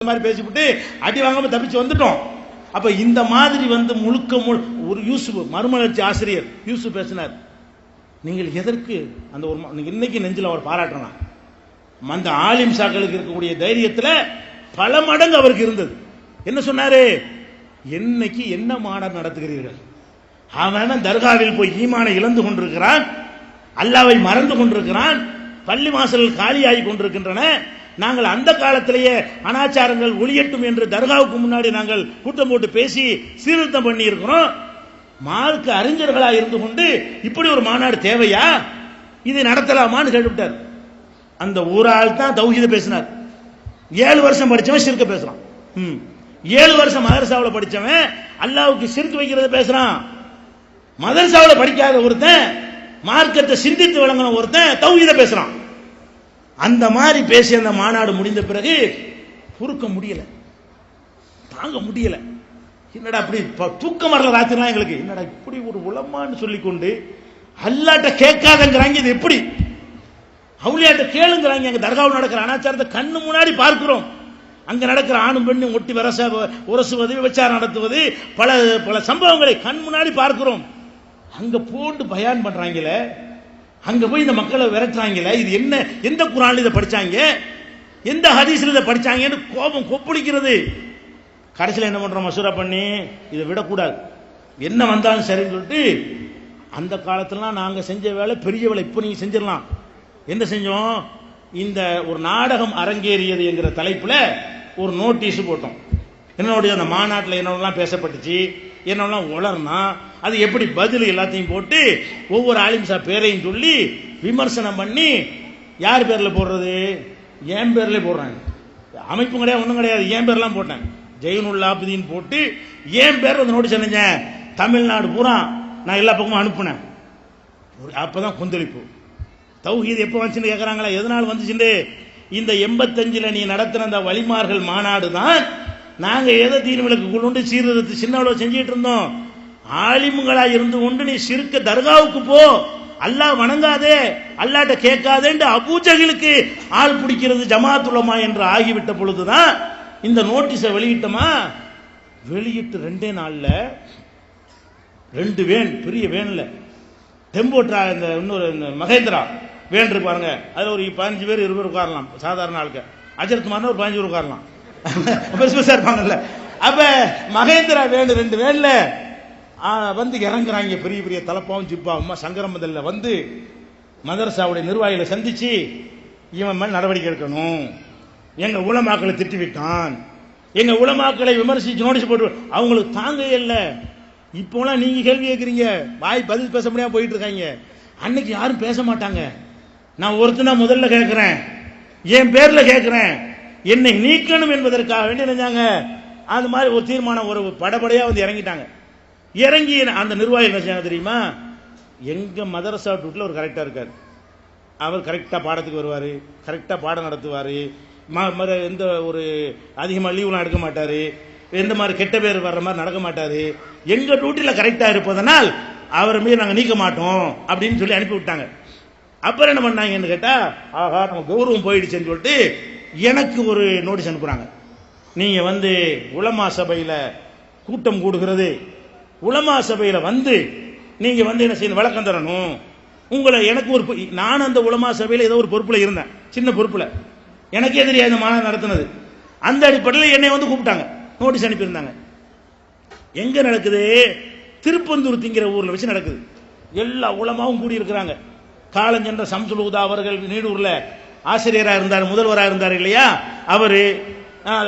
மாதிரி பேசிவிட்டு அடி வாங்காம தப்பிச்சு வந்துட்டோம். அப்ப இந்த மாதிரி முழுக்க ஒரு யூசுப் மறுமலர்ச்சி ஆசிரியர் யூசுப் பேசினார். நீங்கள் எதற்கு அந்த ஒரு இன்னைக்கு நெஞ்சில் அவர் பாராட்டணும். அந்த ஆலிம் சாக்களுக்கு இருக்கக்கூடிய தைரியத்தில் பல மடங்கு அவருக்கு இருந்தது. என்ன சொன்னாரு? என்னைக்கு என்ன மாநாடு நடத்துகிறீர்கள்? அவன் தர்காவில் போய் ஈமானை இழந்து கொண்டிருக்கிறான், அல்லாவை மறந்து கொண்டிருக்கிறான், பள்ளி வாசல்கள் காலியாகி கொண்டிருக்கின்றன. நாங்கள் அந்த காலத்திலேயே அனாச்சாரங்கள் ஒளியட்டும் என்று தர்காவுக்கு முன்னாடி நாங்கள் கூட்டம் போட்டு பேசி சீர்திருத்தம் பண்ணி இருக்கிறோம். மார்க்க அறிஞர்களா இருந்து கொண்டு இப்படி ஒரு மாநாடு தேவையா? இதை நடத்தலாமான்னு கேட்டுவிட்டார். அந்த ஒரு ஆள் தான் தௌஹீத பேசினார். 7 வருஷம் படிச்சவன் ஷிர்க பேசுறான். 7 வருஷம் மதரசாவில் படிச்சவன் அல்லாவுக்கு ஷிர்க் வைக்கிறத பேசுறான். மதரசாவில் படிக்காத ஒருத்தன், மார்க்கத்தை சிந்தித்து வழங்கின ஒருத்தன் தௌஹீத பேசுறான். அந்த மாதிரி பேசி அந்த மாநாடு முடிந்த பிறகு பொறுக்க முடியல, தாங்க முடியல. என்னடா அப்படி தூக்கம் வரல ராத்திரிலாம் எங்களுக்கு. என்னடா இப்படி ஒரு உலமான்னு சொல்லிக்கொண்டு அல்லாட்ட கேட்காதங்கிறாங்க. இது எப்படி? அவுளியாட்ட கேளுங்கிறாங்க. அங்க தர்காவில் நடக்கிற அனாச்சாரத்தை கண்ணு முன்னாடி பார்க்கிறோம். அங்க நடக்கிற ஆணும் பெண்ணும் ஒட்டி உரசுவது, விபச்சாரம் நடத்துவது, பல பல சம்பவங்களை கண் முன்னாடி பார்க்கிறோம். அங்க போட்டு பயான் பண்றாங்களே, அங்க போய் இந்த மக்களை விரட்டுறாங்களே, இது என்ன? எந்த குர்ஆன்ல இதை படிச்சாங்க, எந்த ஹதீஸ்ல இதை படிச்சாங்கன்னு கோபம் கொப்பளிக்கிறது. கடைசியில் என்ன பண்றோம்? மசூரா பண்ணி இதை விடக்கூடாது, என்ன வந்தாலும் சரின்னு சொல்லிட்டு அந்த காலத்துலாம் நாங்க செஞ்ச வேலை பெரிய வேலை. இப்போ நீங்க செஞ்சிடலாம். என்ன செஞ்சோம்? இந்த ஒரு நாடகம் அரங்கேறியது என்கிற தலைப்புல ஒரு நோட்டீஸ் போட்டோம். என்னுடைய அந்த மாநாட்டில் என்னெல்லாம் பேசப்பட்டுச்சு, என்னெல்லாம் உளர்னா அது எப்படி பதில் எல்லாத்தையும் போட்டு ஒவ்வொரு ஆலிம்சா பேரையும் சொல்லி விமர்சனம் பண்ணி. யார் பேர்ல போடுறது? என் பேர்ல போடுறாங்க. அமைப்பு கிடையாது, ஒன்றும் கிடையாது, என் பேர்லாம் போட்டேன். ஜெயினுல் ஆபிதீன் போட்டு என் பேர் வந்து நோட்டீஸ் அனுப்பிச்சேன். தமிழ்நாடு பூரா நான் எல்லா பக்கமும் அனுப்புனேன். அப்பதான் கொந்தளிப்பு. தௌஹீத் எப்போ வந்துச்சுன்னு கேட்கறாங்களா? எதனால் வந்துச்சுன்னு? இந்த 85ல் நீ நடத்தின அந்த வலிமார்கள் மாநாடு தான் நாங்க எதை தீன் விளக்கு கொண்டு சீர்திருத்த சின்ன செஞ்சிட்டு இருந்தோம். ஆலிம்களா இருந்து கொண்டு நீ ஷிர்க தர்காவுக்கு போ, அல்லாஹ் வணங்காதே, அல்லாட்ட கேட்காதேன்னு அபூஜஹலுக்கு ஆள் பிடிக்கிறது ஜமாஅத் உலமா என்று ஆகிவிட்ட பொழுதுதான் இந்த நோட்டீஸை வெளியிட்டோமா. வெளியிட்டு 2 நாள்ல 2 வேன், பெரிய வேன்ல டெம்போட்ரா, இந்த இன்னொரு மகேந்திரா வேன் இருக்கு பாருங்க, அதுல ஒரு 15 பேர் 20 பேர் உட்காரலாம். சாதாரண ஆளுக்கு அஜரத் மாதிரி ஒரு 15 பேர் உட்காரலாம், பெருசா இருப்பாங்கல்ல. அப்ப மகேந்திரா வேன் 2 வேன்ல வந்து இறங்குறாங்க. பெரிய பெரிய தலப்பாவும் ஜிப்பாவுமா சங்கரமதல்ல வந்து மதரசாவுடைய நிர்வாகிகளை சந்திச்சு இவன் மேல் நடவடிக்கை எடுக்கணும், எங்க உலமாக்களை திட்டிவிட்டான், எங்க உலமாக்களை விமர்சிச்சு நோட்டீஸ் போட்டு. அவங்களுக்கு தாங்க இல்லை. இப்போலாம் நீங்க கேள்வி கேட்குறீங்க, வாய் பதில் பேச முடியாம போயிட்டு இருக்காங்க. அன்னைக்கு யாரும் பேச மாட்டாங்க. நான் ஒருத்தனா முதல்ல கேட்கிறேன், என் பேர்ல கேட்கிறேன், என்னை நீக்கணும் என்பதற்காக வேண்டி நினைச்சாங்க. அது மாதிரி ஒரு தீர்மானம் ஒரு படபடையா வந்து இறங்கிட்டாங்க. இறங்கி அந்த நிர்வாகி என்ன செய்ய தெரியுமா? எங்க மதரசா வீட்டில் ஒரு கரெக்டா இருக்காரு, அவர் கரெக்டா பாடத்துக்கு வருவாரு, கரெக்டா பாடம் நடத்துவாரு, எந்த ஒரு அதிகமாக லீவ்லாம் எடுக்க மாட்டாரு, எந்த மாதிரி கெட்ட பேர் வர்ற மாதிரி நடக்க மாட்டாரு, எங்க டியூட்டியில கரெக்டா இருப்பதனால் அவரை மீது நாங்கள் நீக்க மாட்டோம் அப்படின்னு சொல்லி அனுப்பி விட்டாங்க. அப்புறம் என்ன பண்ணாங்கன்னு கேட்டா, ஆஹா நம்ம கௌரவம் போயிடுச்சுன்னு சொல்லிட்டு எனக்கு ஒரு நோட்டீஸ் அனுப்புறாங்க. நீங்க வந்து உலமா சபையில கூட்டம் கூடுகிறது, உலமா சபையில வந்து நீங்க வந்து என்ன செய்யணும், விளக்கம் தரணும். உங்களை எனக்கு ஒரு, நான் அந்த உலமா சபையில ஏதோ ஒரு பொறுப்புல இருந்தேன், சின்ன பொறுப்புல, எனக்கே தெரியாது இந்த மாநாடு நடத்தினது. அந்த அடிப்படையில் என்னை வந்து கூப்பிட்டாங்க, நோட்டீஸ் அனுப்பியிருந்தாங்க. எங்க நடக்குது? திருப்பந்தூர் திங்கிற ஊர்ல வச்சு நடக்குது. எல்லா உலமாவும் கூடி இருக்கிறாங்க. காலஞ்சென்ற சம்சுல் ஹுதா அவர்கள் நீடூர்ல ஆசிரியராக இருந்தார், முதல்வராக இருந்தார் இல்லையா, அவரு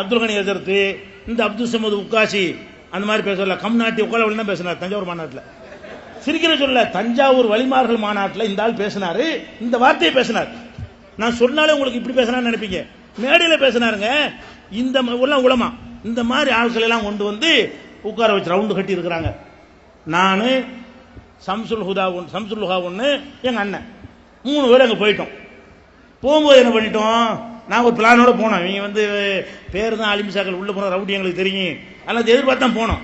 அப்துல் கனி ஹசரத், இந்த அப்துல் சமது உக்காசி, அந்த மாதிரி பேசல. கம்நாட்டி உட்கால பேசினார் தஞ்சாவூர் மாநாட்டில். சிரிக்கிற சொல்ல, தஞ்சாவூர் வலிமார்கள் மாநாட்டில் இந்த ஆள் பேசினாரு, இந்த வார்த்தையை பேசினார். நான் சொன்னாலே உங்களுக்கு இப்படி பேசினான்னு நினைப்பீங்க, மேடையில் பேசினாருங்க. இந்த உலமா இந்த மாதிரி ஆட்கள் எல்லாம் கொண்டு வந்து உட்கார வச்சு ரவுண்டு கட்டி இருக்கிறாங்க. நான் சம்சுல் ஹுதா ஒன்று, எங்க அண்ணன் 3 பேர் அங்கே போயிட்டோம். போகும்போது என்ன பண்ணிட்டோம், நான் ஒரு பிளானோட போனோம். இவங்க வந்து பேர் தான் அலிமிசாக்கள் உள்ள போன ரவுடி எங்களுக்கு தெரியும், அல்லது எதிர்பார்த்தா போனோம்.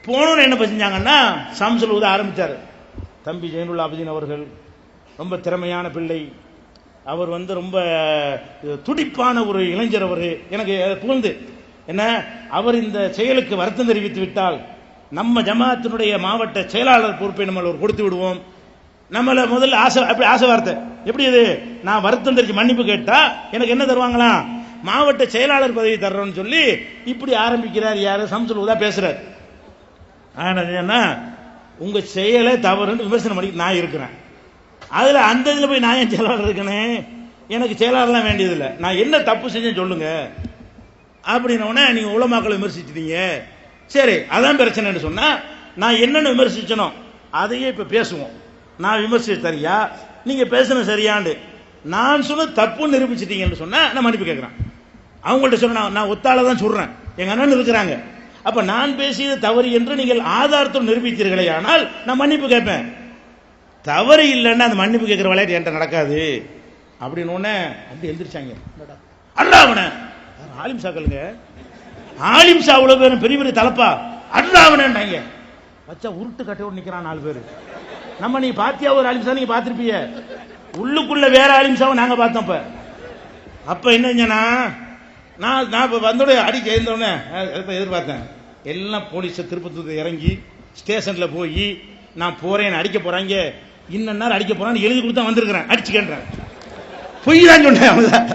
போனோன்னு என்ன செஞ்சாங்கன்னா, சம்சுல் ஹுதா ஆரம்பிச்சாரு. தம்பி ஜெயினுல் ஆபிதீன் அவர்கள் ரொம்ப திறமையான பிள்ளை, அவர் வந்து ரொம்ப துடிப்பான ஒரு இளைஞர். அவர் எனக்கு புகழ்ந்து என்ன, அவர் இந்த செயலுக்கு வருத்தம் தெரிவித்து விட்டால் நம்ம ஜமாத்தினுடைய மாவட்ட செயலாளர் பொறுப்பை நம்ம கொடுத்து விடுவோம். நம்மள முதல்ல ஆசை வார்த்தை எப்படி இது, நான் வருத்தம் தெரிவிச்சு மன்னிப்பு கேட்டா எனக்கு என்ன தருவாங்களாம், மாவட்ட செயலாளர் பதவி தர்றோம்னு சொல்லி இப்படி ஆரம்பிக்கிறார். யாரு? சம்சுல் ஹுதா பேசுறார். என்ன, உங்க செயலை தவறுன்னு விமர்சனம் பண்ணி நான் இருக்கிறேன். அதுல அந்த இதுல போய் நான் ஏன் செயலாளர் இருக்கேன்? எனக்கு செயலாளர்லாம் வேண்டியதில்லை. நான் என்ன தப்பு செஞ்சேன்னு சொல்லுங்க அப்படின்னோடனே நீங்க உலமாக்களை விமர்சிச்சிட்டீங்க. சரி, அதான் பிரச்சனைன்னு சொன்னா நான் என்னென்ன விமர்சிச்சனோ அதையே இப்ப பேசுவோம். நான் விமர்சிச்ச சரியா, நீங்க பேசுன சரியாண்டு நான் சொன்ன தப்பு நிரூபிச்சிட்டீங்கன்னு சொன்னா நான் மன்னிப்பு கேட்கிறேன். அவங்கள்ட்ட சொன்ன நான் ஒத்தால தான் சொல்றேன், எங்க அண்ணன் இருக்கிறாங்க. அப்ப நான் பேசியது தவறு என்று நீங்கள் ஆதாரத்தோடு நிரூபித்தீர்களே, ஆனால் நான் மன்னிப்பு கேட்பேன். தவறு இல்லைன்னா அந்த மன்னிப்பு கேட்கிற விளையாட்டு என்கிட்ட நடக்காது அப்படின்னு ஒண்ணு அப்படி எழுந்திரிச்சாங்க. அல்லாவன ஆலிம் சாக்களுங்க, ஆலிம் சா அவ்வளவு பேரும் பெரிய பெரிய தலப்பா அல்லாவனாங்க வச்சா உருட்டு கட்டையோடு நிக்கிறான் 4 பேர். நம்ம நீ பாத்தியா ஒரு ஆலிம் சா, நீங்க பாத்திருப்பீங்க, உள்ளுக்குள்ள வேற ஆலிம் சாவை நாங்க பார்த்தோம். அப்ப என்னங்கன்னா நான் வந்தோட அடிக்க எழுந்தோடனே எதிர்பார்த்தேன் எல்லாம் போலீஸ் திருப்பத்தூர் இறங்கி ஸ்டேஷன்ல போய் நான் போறேன் அடிக்க போறாங்க, இன்னும் அடிக்க போறான்னு எழுதி கொடுத்தா வந்திருக்கிறேன், அடிச்சுக்கேன்றேன். பொய் தான் சொன்னேன்.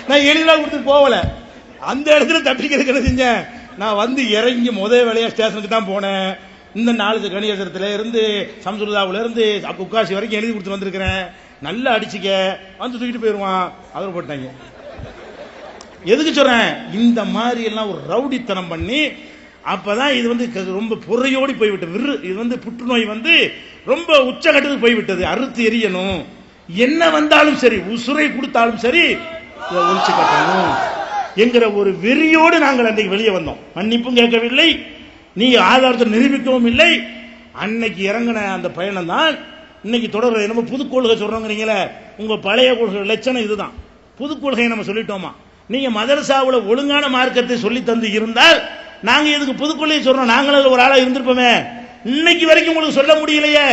நான் எழுதிலாம் கொடுத்துட்டு போகல. அந்த இடத்துல தப்பிக்கிறதுக்கு என்ன செஞ்சேன், நான் வந்து இறங்கி முதல் வேலையா ஸ்டேஷனுக்கு தான் போனேன். இந்த 4 கணியசரத்துல இருந்து சம்சுல்லாவுல இருந்து உட்காசி வரைக்கும் எழுதி கொடுத்து வந்திருக்கிறேன். நல்லா அடிச்சுக்க வந்து தூக்கிட்டு போயிருவான். அதில் போட்டாங்க. எதுக்கு சொல்றேன், இந்த மாதிரி எல்லாம் ஒரு ரவுடித்தனம் பண்ணி அப்பதான் இது வந்து ரொம்ப பொறையோடி போய்விட்டது. இது வந்து புற்றுநோய் வந்து ரொம்ப உச்சகட்டத்துக்கு போய்விட்டது. அறுத்து எரியணும், என்ன வந்தாலும் சரி, உசுரை கொடுத்தாலும் சரி ஒழிச்சு கட்டணும் என்கிற ஒரு வெறியோடு நாங்கள் அன்றைக்கு வெளியே வந்தோம். மன்னிப்பும் கேட்கவில்லை, நீ ஆதாரத்தை நிரூபிக்கவும் இல்லை. அன்னைக்கு இறங்கின அந்த பயணம் தான் இன்னைக்கு தொடர்றது. நம்ம புது கொள்கை சொல்றோங்கிறீங்களே, உங்க பழைய கொள்கை லட்சணம் இதுதான். புது கொள்கையை நம்ம சொல்லிட்டோமா? நீங்க மதரசாவுல ஒழுங்கான மார்க்கத்தை சொல்லி தந்து இருந்தால் நாங்க எதுக்கு புது கொள்கையை சொல்றோம்? நாங்களும் ஒரு ஆளா இருந்திருப்போமே. இன்னைக்கு வரைக்கும் உங்களுக்கு சொல்ல முடியலையே.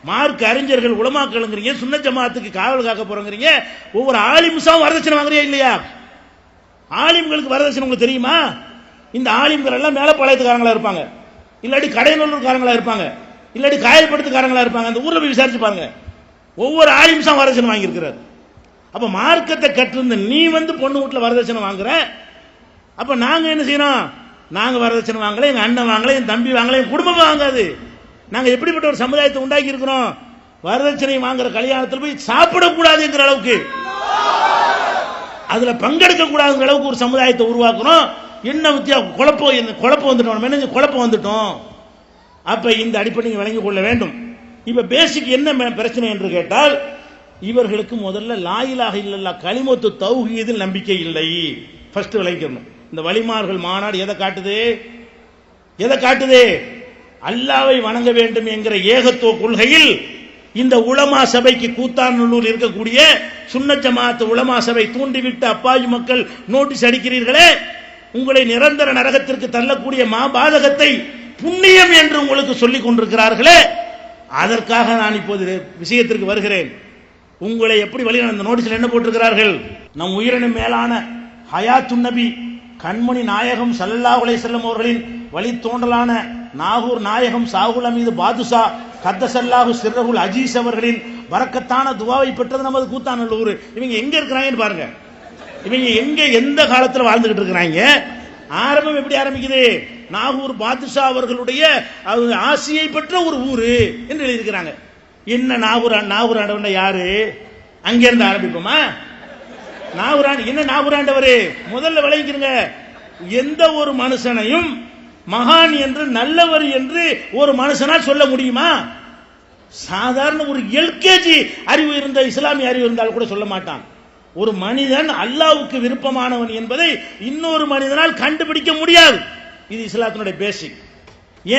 மார்க் அறிஞர்கள் உலமாக்கள்ங்கிறீங்க, சுன்ன ஜமாத்துக்கு காவல் காக்க போறோங்கிறீங்க, ஒவ்வொரு ஆலிம்ஸாவும் வரதட்சணை வாங்குறியா இல்லையா? ஆலிம்களுக்கு வரதட்சணை உங்களுக்கு தெரியுமா? இந்த ஆலிம்கள் எல்லாம் மேலப்பாளையத்துக்காரங்களா இருப்பாங்க, இல்லாட்டி கடைநல்லூர்காரங்களா இருப்பாங்க, இல்லாட்டி காயல்படுத்துக்காரங்களா இருப்பாங்க. அந்த ஊர்ல போய் விசாரிச்சு பாருங்க, ஒவ்வொரு ஆலிம்ஸாவும் வரதட்சணை வாங்கியிருக்கிறார். அப்ப மார்க்கத்தை கற்றிருந்த நீ வந்து பொண்ணு வீட்டுல வரதட்சணை வாங்குற. அப்ப நாங்க என்ன செய்யணும்? நாங்க வரதட்சணை வாங்கல, எங்க அண்ணன் வாங்கல, என் தம்பி வாங்கல, என் குடும்பம் வாங்காது. நாங்க எப்படிப்பட்ட ஒரு சமுதாயத்தை உண்டாக்கி இருக்கிறோம்? வரதட்சணை வாங்குற கல்யாணத்தில் போய் சாப்பிடக்கூடாதுங்கிற அளவுக்கு, அதுல பங்கெடுக்க கூடாதுங்கிற அளவுக்கு ஒரு சமுதாயத்தை உருவாக்கணும். என்ன வித்தியாசம்? குழப்பம் வந்துட்டோம், குழப்பம் வந்துட்டோம். அப்ப இந்த அடிப்படையை விளங்கிக் கொள்ள வேண்டும். இப்ப பேசிக் என்ன பிரச்சனை என்று கேட்டால், இவர்களுக்கு முதல்ல லா இலாஹ இல்லல்லாஹ் கலிமத்து தௌஹீதில் நம்பிக்கை இல்லை. ஃபர்ஸ்ட் விளங்கிக்கணும். இந்த வலிமார்கள் மாநாடு எதை காட்டுது? எதை காட்டுது? அல்லாஹ்வை வணங்க வேண்டும் என்கிற ஏகத்துவ கொள்கையில் இந்த உலமா சபைக்கு கூத்தாநல்லூர் இருக்கக்கூடிய சுன்னத் ஜமாத் உலமா சபை தூண்டிவிட்டு அப்பாவி மக்கள் நோட்டீஸ் அடிக்கிறீர்களே, உங்களை நிரந்தர நரகத்திற்கு தள்ளக்கூடிய மாபாதகத்தை புண்ணியம் என்று உங்களுக்கு சொல்லிக் கொண்டிருக்கிறார்களே, அதற்காக நான் இப்போது விஷயத்திற்கு வருகிறேன். உங்களை எப்படி வழி அந்த நோட்டீஸ்ல என்ன போட்டிருக்கிறார்கள்? நம் உயிரினும் மேலான ஹயாத்துன் நபி கண்மணி நாயகம் ஸல்லல்லாஹு அலைஹி வஸல்லம் அவர்களின் வழி தோன்றலான நாகூர் நாயகம் சாகுல் அமீது பாதுஷா கத்தசல்லாஹு சிர்ரஹுல் அஜீஸ் அவர்களின் வரக்கத்தான துவாவை பெற்றது நமது கூத்தாநல்லூர். இவங்க எங்க இருக்கிறாங்கன்னு பாருங்க. இவங்க எங்க எந்த காலத்தில் வாழ்ந்துகிட்டு இருக்கிறாங்க? ஆரம்பம் எப்படி ஆரம்பிக்குது? நாகூர் பாதுஷா அவர்களுடைய ஆசியை பெற்ற ஒரு ஊரு என்று எழுதியிருக்கிறாங்க. என்ன நாகூர் ஆண்டவன் யாரு? அங்கிருந்து ஆரம்பிப்போமா? என்ன நாகூராண்டவர்? முதல்ல விளங்கிக்கிறங்க. எந்த ஒரு மனுஷனையும் மகான் என்று நல்லவர் என்று ஒரு மனுஷனால் சொல்ல முடியுமா? சாதாரண ஒரு எல்கேஜி அறிவு இருந்த இஸ்லாமிய அறிவு இருந்தால் கூட சொல்ல மாட்டான். ஒரு மனிதன் அல்லாஹ்வுக்கு விருப்பமானவன் என்பதை இன்னொரு மனிதனால் கண்டுபிடிக்க முடியாது. இது இஸ்லாத்தினுடைய பேசிக்.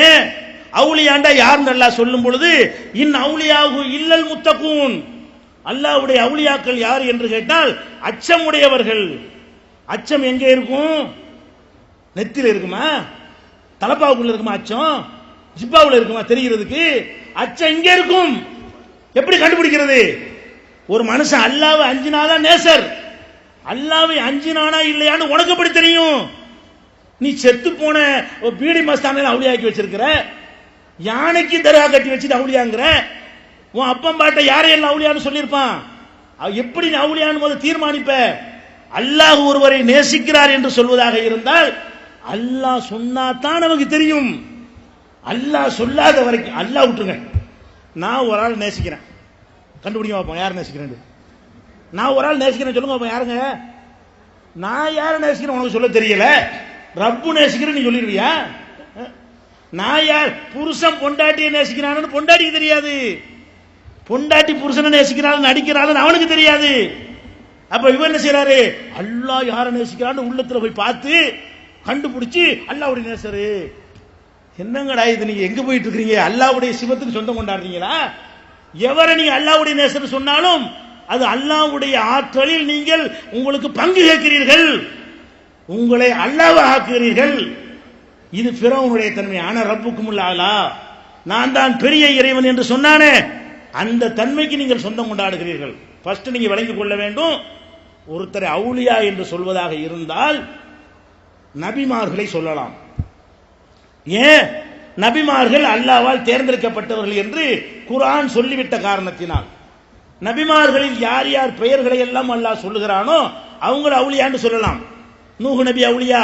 ஏன் அவுலியாண்டா யார் அல்லாஹ் சொல்லும் பொழுது இன் அவுலியாஹு இல்லல் முத்தகூன், அல்லாஹ்வுடைய அவுலியாக்கள் யார் என்று கேட்டால் அச்சமுடையவர்கள். அச்சம் எங்கே இருக்கும்? நெத்தில இருக்குமா? தலப்பாவுக்குள்ள இருக்குமா அச்சம்? ஜிப்பாவுல இருக்குமா தெரிகிறதுக்கு? அச்சம் இங்கே இருக்கும். எப்படி கண்டுபிடிக்கிறது? ஒரு மனுஷன் அல்லாஹ்வை அஞ்சினாதான் நேசர். அல்லாஹ்வை அஞ்சினானா இல்லையான்னு உனக்கு எப்படி தெரியும்? நீ செத்து போன பீடி மஸ்தான அவுளியாக்கி வச்சிருக்கிற, யானைக்கு தர்கா கட்டி வச்சுட்டு அவுளியாங்கிற. உன் அப்பன் பாட்ட யாரையெல்லாம் அவுளியான்னு சொல்லியிருப்பான். எப்படி நீ அவுளியான்னு போது தீர்மானிப்ப? அல்லாஹ் ஒருவரை நேசிக்கிறார் என்று சொல்வதாக இருந்தால் அல்லாஹ் சொன்னாதான் நமக்கு தெரியும். அல்லாஹ் சொல்லாத வரைக்கும் அல்லாஹ் விட்டுருங்க. நான் ஒரு ஆள் நேசிக்கிறேன், கண்டுபிடிக்க பார்ப்போம் யார் நேசிக்கிறேன். நான் ஒரு ஆள் நேசிக்கிறேன் சொல்லுங்க பார்ப்போம் யாருங்க. நான் யாரை நேசிக்கிறேன் உனக்கு சொல்ல தெரியல, ரப்பு நேசிக்கிறேன் நீ சொல்லிடுவியா? நான் யார் புருஷன் பொண்டாட்டியை நேசிக்கிறான்னு பொண்டாட்டிக்கு தெரியாது, பொண்டாட்டி புருஷனை நேசிக்கிறாள் நடிக்கிறாள் அவனுக்கு தெரியாது. அப்ப இவன் என்ன செய்யறாரு? அல்லாஹ் யாரை நேசிக்கிறான்னு உள்ளத்துல போய் பார்த்து கண்டுபிடிச்சு அல்லாஹ்வுடைய நேசரு. என்னங்கடா இது, நீங்க எங்க போயிட்டு இருக்கீங்க? அல்லாஹ்வுடைய சிவத்துக்கு சொந்தம் கொண்டாடுறீங்களா? எவரை நீங்க அல்லாஹ்வுடைய நேசர் சொன்னாலும் அது அல்லாஹ்வுடைய ஆற்றலில் நீங்கள் உங்களுக்கு பங்கு கேட்கிறீர்கள், உங்களை அல்லாஹ் ஆக்குகிறீர்கள். இது ஃபிரௌனுடைய தன்மை. ஆனா ரப்புக்குமுல் ஆலா, நான் தான் பெரிய இறைவன் என்று சொன்னானே அந்த தன்மைக்கு நீங்கள் சொந்தம் கொண்டாடுகிறீர்கள். ஃபர்ஸ்ட் நீங்க விளங்கிக் கொள்ள வேண்டும். ஒருத்தரை அவுலியா என்று சொல்வதாக இருந்தால் நபிமார்களை சொல்லலாம். ஏன்? நபிமார்கள் அல்லாஹ்வால் தேர்ந்தெடுக்கப்பட்டவர்கள் என்று குர்ஆன் சொல்லிவிட்ட காரணத்தினால். நபிமார்களில் யார் யார் பெயர்களை எல்லாம் அல்லாஹ் சொல்லுகிறானோ அவங்களை அவுலியான்னு சொல்லலாம். நூஹ் நபி அவுலியா,